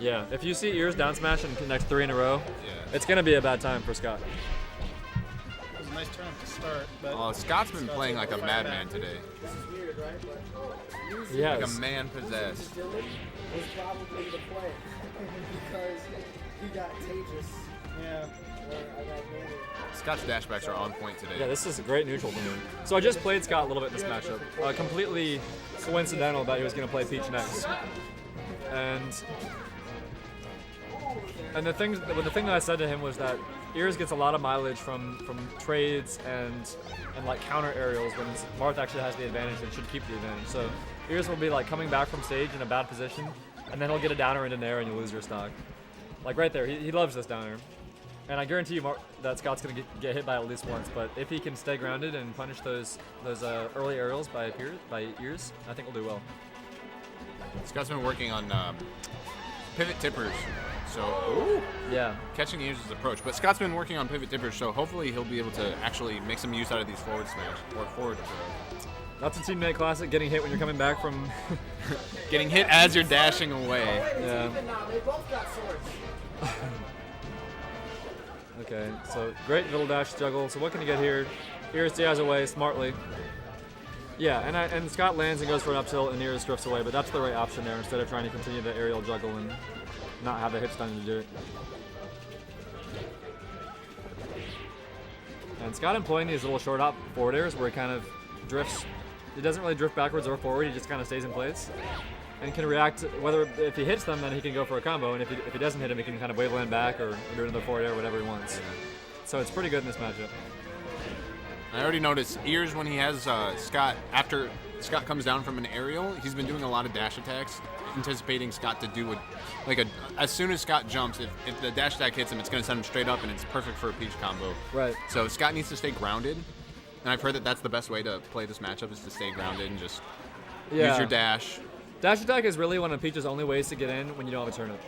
Yeah, if you see Ears down smash and connect 3 in a row, it's going to be a bad time for Scott. It was a nice turn to start, but Scott's been playing like a madman today. This is weird, right? But Yes. Like a man possessed. Dylan was probably the play because he got Tejas. yeah. Where I got Manny. Scott's dashbacks are on point today. Yeah, this is a great neutral for him. So I just played Scott a little bit in this matchup. Completely coincidental that he was going to play Peach next. And the thing that I said to him was that Ears gets a lot of mileage from trades and like counter aerials when Marth actually has the advantage and should keep the advantage. So Ears will be like coming back from stage in a bad position, and then he'll get a downer into Nair and you lose your stock. Like right there, he loves this downer. And I guarantee you that Scott's going to get hit by it at least once. But if he can stay grounded and punish those early aerials by Ears, I think we'll do well. Scott's been working on pivot tippers. So, Yeah. catching Ears' approach. But Scott's been working on pivot tippers, so hopefully he'll be able to actually make some use out of these forward smash or forward. That's a teammate classic, getting hit when you're coming back from... Getting hit as you're dashing away. Yeah. They both got swords. Okay, so great middle dash juggle. So what can you get here? Ears DIs away smartly. Yeah, and Scott lands and goes for an up tilt and Ears drifts away, but that's the right option there instead of trying to continue the aerial juggle and not have the hip stun to do it. And Scott employing these little short hop forward airs where he kind of drifts. He doesn't really drift backwards or forward, he just kind of stays in place. And can react, if he hits them, then he can go for a combo, and if he doesn't hit him, he can kind of wave land back or do another forward air, whatever he wants. So it's pretty good in this matchup. I already noticed Ears when he has Scott, after Scott comes down from an aerial, he's been doing a lot of dash attacks, anticipating Scott to do as soon as Scott jumps, if the dash attack hits him, it's going to send him straight up, and it's perfect for a Peach combo. Right. So Scott needs to stay grounded, and I've heard that that's the best way to play this matchup is to stay grounded and just use your dash. Dash attack is really one of Peach's only ways to get in when you don't have a turnip.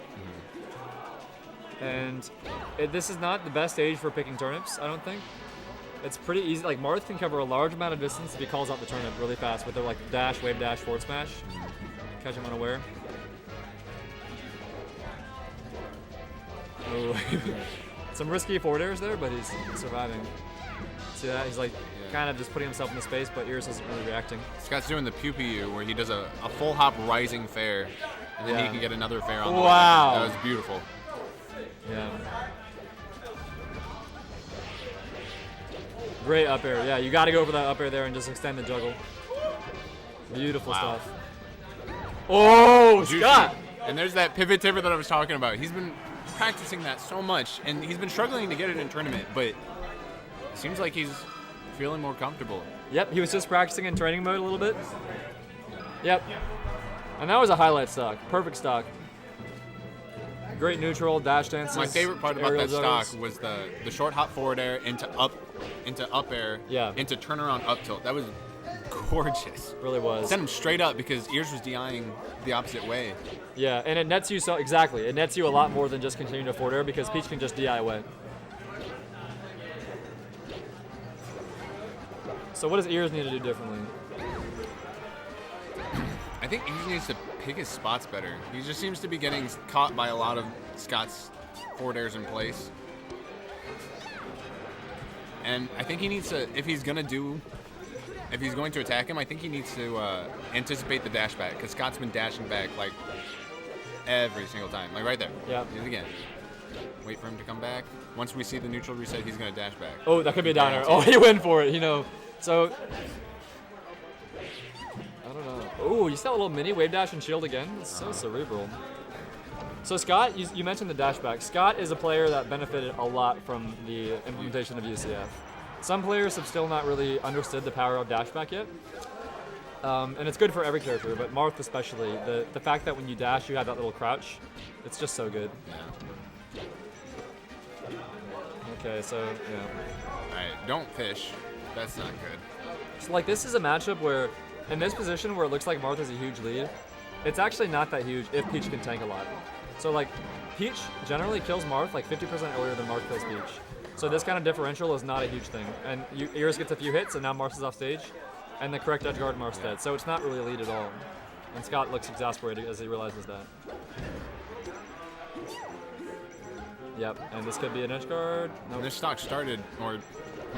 And this is not the best stage for picking turnips, I don't think. It's pretty easy. Like, Marth can cover a large amount of distance if he calls out the turnip really fast with their like dash, wave dash, forward smash. Catch him unaware. Oh. Some risky forward airs there, but he's surviving. See that? He's like kind of just putting himself in the space, but Ears isn't really reacting. Scott's doing the pew pew where he does a full hop rising fair, and then he can get another fair on the way. That was beautiful. Yeah. Great up air. Yeah, you got to go for that up air there and just extend the juggle. Beautiful stuff. Oh, Scott! And there's that pivot tipper that I was talking about. He's been practicing that so much, and he's been struggling to get it in tournament, but it seems like he's feeling more comfortable. Yep, he was just practicing in training mode a little bit. Yep. And that was a highlight stock. Perfect stock. Great neutral, dash dances. My favorite part about that juggles. stock was the short hop forward air into up air, into turnaround up tilt. That was gorgeous. Really was. Sent him straight up because Ears was DIing the opposite way. Yeah, and it nets you exactly. It nets you a lot more than just continuing to forward air because Peach can just DI away. So what does Ears need to do differently? I think Ears needs to pick his spots better. He just seems to be getting caught by a lot of Scott's forward airs in place. And I think he needs to, if he's going to attack him, I think he needs to anticipate the dash back, because Scott's been dashing back like every single time. Like right there. Yeah. Do it again. Wait for him to come back. Once we see the neutral reset, he's going to dash back. Oh, that could be a downer. Oh, he went for it, So, I don't know. Oh, you see that little mini wave dash and shield again? It's so cerebral. So Scott, you mentioned the dash back. Scott is a player that benefited a lot from the implementation of UCF. Some players have still not really understood the power of dash back yet. And it's good for every character, but Marth especially. The fact that when you dash, you have that little crouch, it's just so good. Yeah. Okay, so, yeah. Alright, don't fish. That's not good. So, like, this is a matchup where, in this position where it looks like Marth has a huge lead, it's actually not that huge if Peach can tank a lot. So, like, Peach generally kills Marth like 50% earlier than Marth kills Peach. So this kind of differential is not a huge thing. And Ears gets a few hits, and now Marth is off stage, and the correct edge guard Marth's dead. So it's not really a lead at all. And Scott looks exasperated as he realizes that. Yep, and this could be an edge guard. When Nope. this stock started, or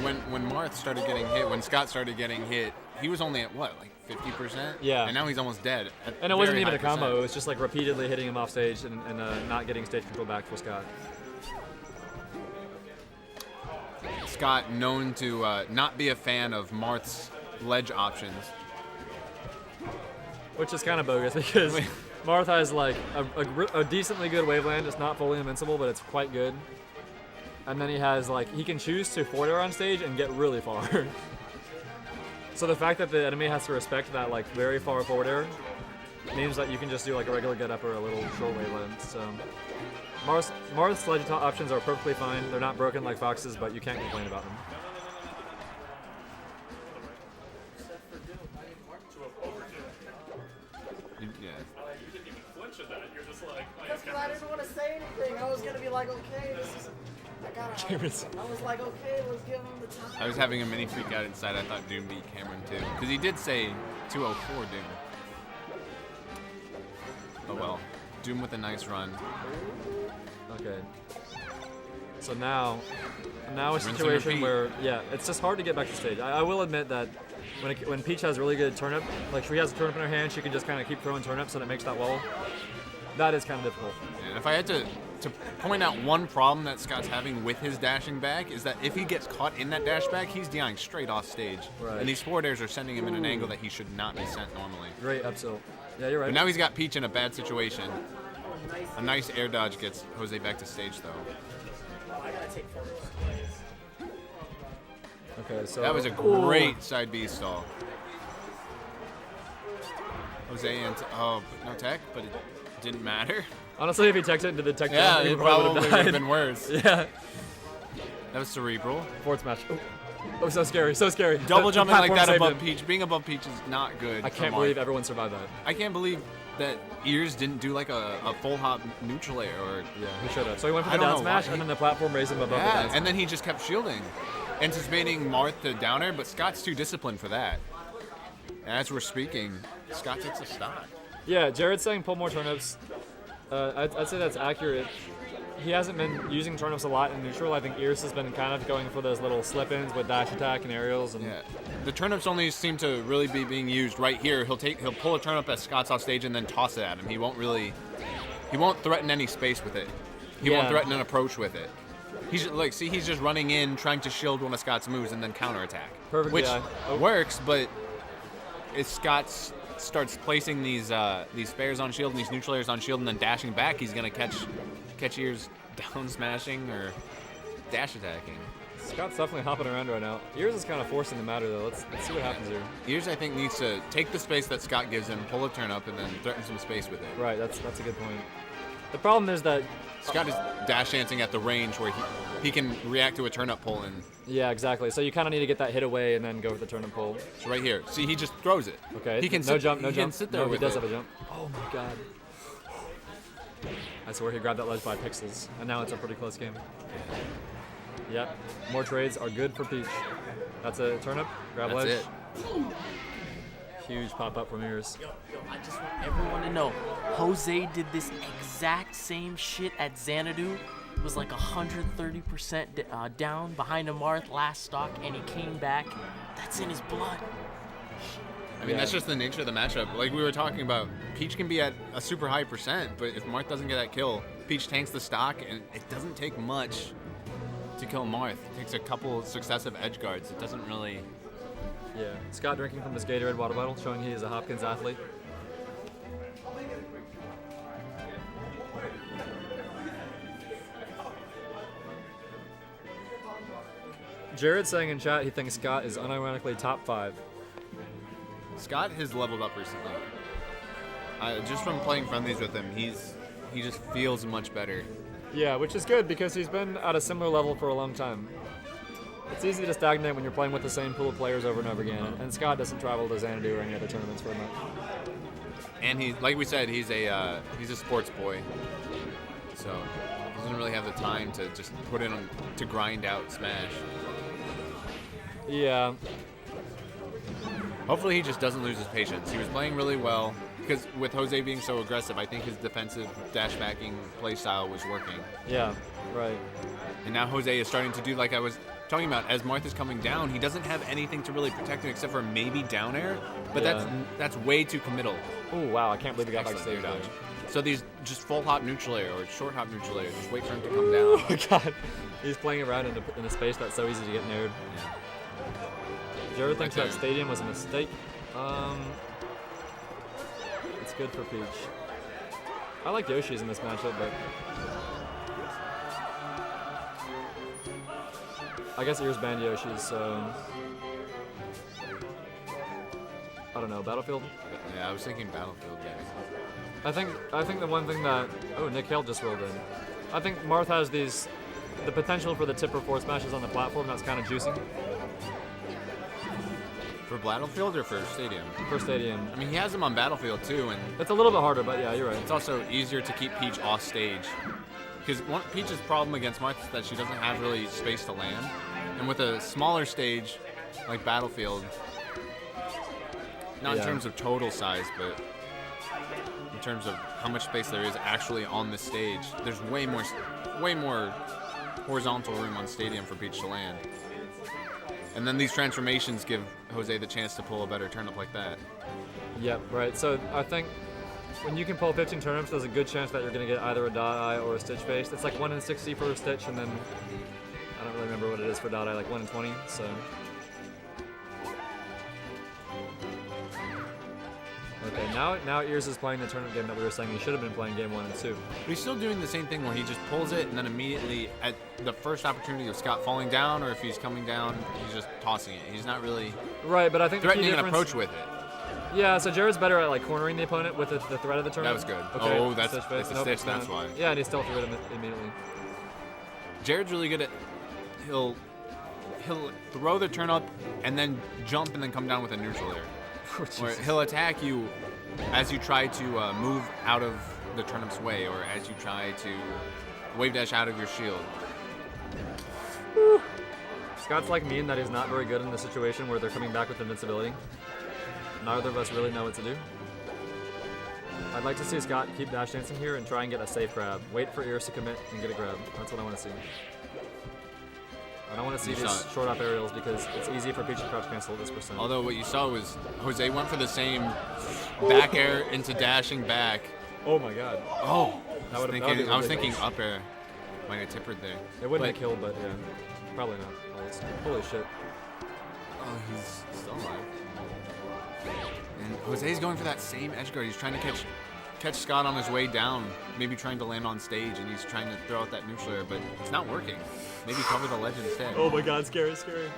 when Marth started getting hit, when Scott started getting hit, he was only at what, like 50%? Yeah. And now he's almost dead. At And it wasn't very even high a combo. It percent. was just like repeatedly hitting him off stage and not getting stage control back for Scott. Scott known to not be a fan of Marth's ledge options. Which is kind of bogus because Marth has like a decently good waveland. It's not fully invincible, but it's quite good. And then he has like, he can choose to forward air on stage and get really far. So the fact that the enemy has to respect that like very far forward air means that you can just do like a regular get up or a little short waveland. So Marth's ledge options are perfectly fine. They're not broken like Fox's, but you can't complain about them. Yeah. That's because I didn't want to say anything. I was gonna be like, okay, this is. I was like, okay, let's give him the time. I was having a mini freak out inside. I thought Doom beat Cameron too, because he did say 204 Doom. Oh well, Doom with a nice run. Okay. So now a Rinse and situation repeat. where, yeah, it's just hard to get back to stage. I will admit that when Peach has really good turnip, like she has a turnip in her hand, she can just kind of keep throwing turnips and it makes that wall. That is kind of difficult. And if I had to point out one problem that Scott's having with his dashing back is that if he gets caught in that dash back, he's dying straight off stage. Right. And these forward airs are sending him in an angle that he should not be sent normally. Great up tilt. Yeah, you're right. But now he's got Peach in a bad situation. A nice air dodge gets Jose back to stage though. I gotta take photos. Okay, so That was a great side B stall. Jose and no tech, but it didn't matter. Honestly, if he teched it into the tech Yeah, jump, it he probably would would have have died. been worse. Yeah. That was cerebral. Forward smash. Oh, so scary, so scary. Double The jumping like platform that saved above him. Peach. Being above Peach is not good. I for can't Marth. believe everyone survived that. I can't believe that Ears didn't do like a full hop neutral air or Yeah, he should have. So he went for I the don't down know smash, why. and then the platform raised him above the down yeah, smash. and then he just kept shielding, anticipating Marth to down air, but Scott's too disciplined for that. And as we're speaking, Scott takes a stock. Yeah, Jared's saying pull more turnips. I'd say that's accurate. He hasn't been using turnips a lot in neutral. I think Ears has been kind of going for those little slip-ins with dash attack and aerials. And Yeah, the turnips only seem to really be being used right here. He'll pull a turnip as Scott's off stage and then toss it at him. He won't threaten any space with it. He won't Yeah. threaten an approach with it. He's he's just running in, trying to shield one of Scott's moves and then counterattack. Perfect, Which yeah. Oh. works, but if Scott starts placing these spares on shield and these neutral airs on shield and then dashing back, he's gonna catch Ears down smashing or dash attacking. Scott's definitely hopping around right now. Ears is kind of forcing the matter though. Let's see what happens here. Ears, I think, needs to take the space that Scott gives him, pull a turn up, and then threaten some space with it. Right, that's a good point. The problem is that Scott is dash dancing at the range where he can react to a turn up pull, and yeah, exactly. So you kind of need to get that hit away and then go for the turn and pull. it's right here. See, he just throws it. Okay. He can no sit, jump, no he jump. Can sit there no, with he does it. have a jump. Oh my god. I swear he grabbed that ledge by pixels, and now it's a pretty close game. Yep. More trades are good for Peach. That's a turnip. Grab That's ledge. it. Huge pop up from Ears. Yo, I just want everyone to know, Jose did this exact same shit at Xanadu. It was like 130% down behind a Marth last stock, and he came back. That's in his blood. I mean, Yeah. that's just the nature of the matchup. Like we were talking about, Peach can be at a super high percent, but if Marth doesn't get that kill, Peach tanks the stock, and it doesn't take much to kill Marth. It takes a couple successive edge guards. It doesn't really. Yeah. Scott drinking from his Gatorade water bottle, showing he is a Hopkins athlete. Jared saying in chat he thinks Scott is unironically top 5. Scott has leveled up recently. Just from playing friendlies with him, he just feels much better. Yeah, which is good because he's been at a similar level for a long time. It's easy to stagnate when you're playing with the same pool of players over and over again, and Scott doesn't travel to Xanadu or any other tournaments very much. And he, like we said, he's a sports boy, so he doesn't really have the time to just put in to grind out Smash. Yeah, Hopefully, he just doesn't lose his patience. He was playing really well. because with Jose being so aggressive, I think his defensive dash backing play style was working. Yeah, right. And now Jose is starting to do like I was talking about. As Martha's coming down, he doesn't have anything to really protect him except for maybe down air, but Yeah. that's way too committal. Oh wow, I can't believe he got back Excellent stage air dodge. So these just full hop neutral air or short hop neutral air, just wait for him to come down. Oh god, he's playing around in a space that's so easy to get nared. Yeah. Jared thinks Right that there. stadium was a mistake. It's good for Peach. I like Yoshi's in this matchup, but I guess Ears banned Yoshi's, so I don't know. Battlefield. Yeah, I was thinking Battlefield. Yeah. I think the one thing that Nick Hale just rolled in. I think Marth has the potential for the tipper forward smashes on the platform that's kind of juicing For Battlefield or for Stadium? for Stadium. I mean, he has them on Battlefield too, and It's a little bit harder, but yeah, you're right. it's also easier to keep Peach off stage. Because Peach's problem against Martha is that she doesn't have really space to land. And with a smaller stage like Battlefield, not in Yeah. terms of total size, but in terms of how much space there is actually on the stage, there's way more horizontal room on Stadium for Peach to land. And then these transformations give Jose the chance to pull a better turnip like that. Yep, right. So I think when you can pull 15 turnips, there's a good chance that you're going to get either a dot eye or a stitch face. It's like 1 in 60 for a stitch, and then I don't really remember what it is for dot eye, like 1 in 20. So okay, now Ears is playing the tournament game that we were saying he should have been playing game 1 and 2. But he's still doing the same thing where he just pulls it and then immediately at the first opportunity of Scott falling down, or if he's coming down, he's just tossing it. He's not really Right, but I think the key threatening an difference, approach with it. Yeah, so Jared's better at like cornering the opponent with the threat of the turn. That was good. Okay, Oh, that's stitch face. a Nope, stitch, it's that's not. why. Yeah, and he still threw it immediately. Jared's really good at he'll throw the turn up and then jump and then come down with a neutral air. Oh, Or Jesus. he'll attack you as you try to move out of the turnip's way, or as you try to wave dash out of your shield. Scott's like me in that he's not very good in the situation where they're coming back with invincibility. Neither of us really know what to do. I'd like to see Scott keep dash dancing here and try and get a safe grab. Wait for Ears to commit and get a grab. That's what I want to see. I don't want to see You these saw it. short up aerials because it's easy for Peach to crouch cancel at this percent. Although what you saw was Jose went for the same back air into dashing back. Oh my god. Oh, That would've- that would've been I was ridiculous. thinking up air. Might have tippered there. It wouldn't But- have killed, but yeah. Probably not. Holy shit. Oh, he's still alive. And Jose's going for that same edge guard. He's trying to catch Scott on his way down, maybe trying to land on stage, and he's trying to throw out that neutral air, but it's not working. Maybe cover the ledge instead. Oh my god, scary, scary.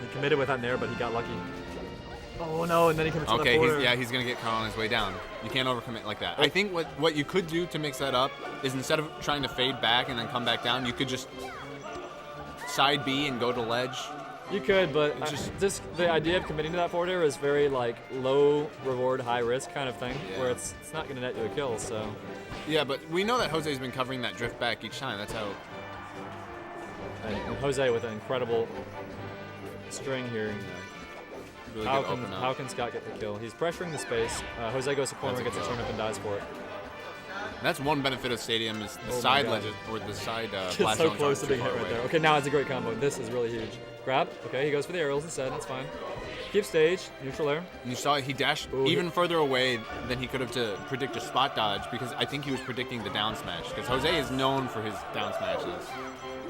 He committed with that nair, but he got lucky. Oh no, and then he commits to Okay, the forward. he's gonna get caught on his way down. You can't overcommit like that. I think what you could do to mix that up is instead of trying to fade back and then come back down, you could just side B and go to ledge. You could, but It's just the idea of committing to that forward air is very like low reward, high risk kind of thing, Yeah. where it's not going to net you a kill. So Yeah, but we know that Jose's been covering that drift back each time. That's how. and Jose with an incredible string here. Really How good can open up. how can Scott get the kill? He's pressuring the space. Jose goes to corner, That's a gets a kill. turn up and dies for it. That's one benefit of Stadium is the Oh my side God. ledges or the side It's blast so zones close aren't to too being far hit right away. there. Okay, now it's a great combo. This is really huge. Grab. Okay, he goes for the aerials instead. That's fine. Keep stage. Neutral air. And you saw he dashed Ooh, even further away than he could have to predict a spot dodge because I think he was predicting the down smash because Jose is known for his down smashes.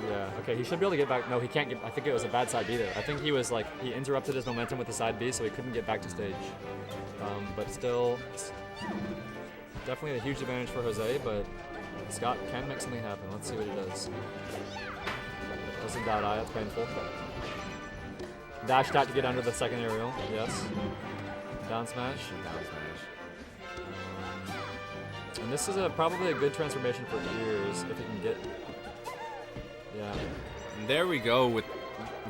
Yeah, okay, he should be able to get back. No, he can't get. I think it was a bad side B there. I think he was like, he interrupted his momentum with the side B, so he couldn't get back to stage. But still, it's definitely a huge advantage for Jose, but Scott can make something happen. Let's see what he does. That's a dot eye, that's painful. Dash tap to get under the second aerial, yes. Down smash. Down smash. And this is probably a good transformation for Ears if he can get. Yeah. And there we go with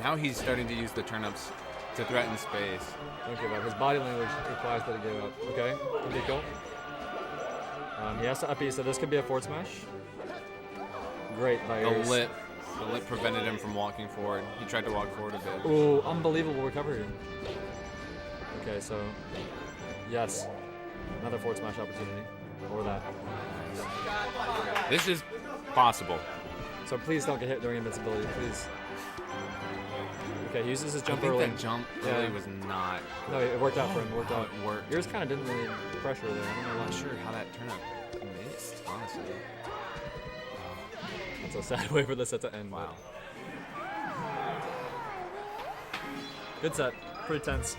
now he's starting to use the turnips to threaten space. Don't give up. His body language requires that he give up. Okay, can be cool. He has to up E, so this could be a forward smash. Great by The Ears. lip prevented him from walking forward. He tried to walk forward a bit. Ooh, unbelievable recovery. Okay, so Yes. Another forward smash opportunity. Or that. This is possible. So please don't get hit during invincibility, please. Okay, he uses his I jump think early. that jump Yeah. really was not. No, it worked out for him. It worked how out. it worked. Yours kind of didn't really pressure there. I don't know I'm why. not sure how that turned out. Missed, honestly. That's a sad way for the set to end. Wow. But good set. Pretty tense.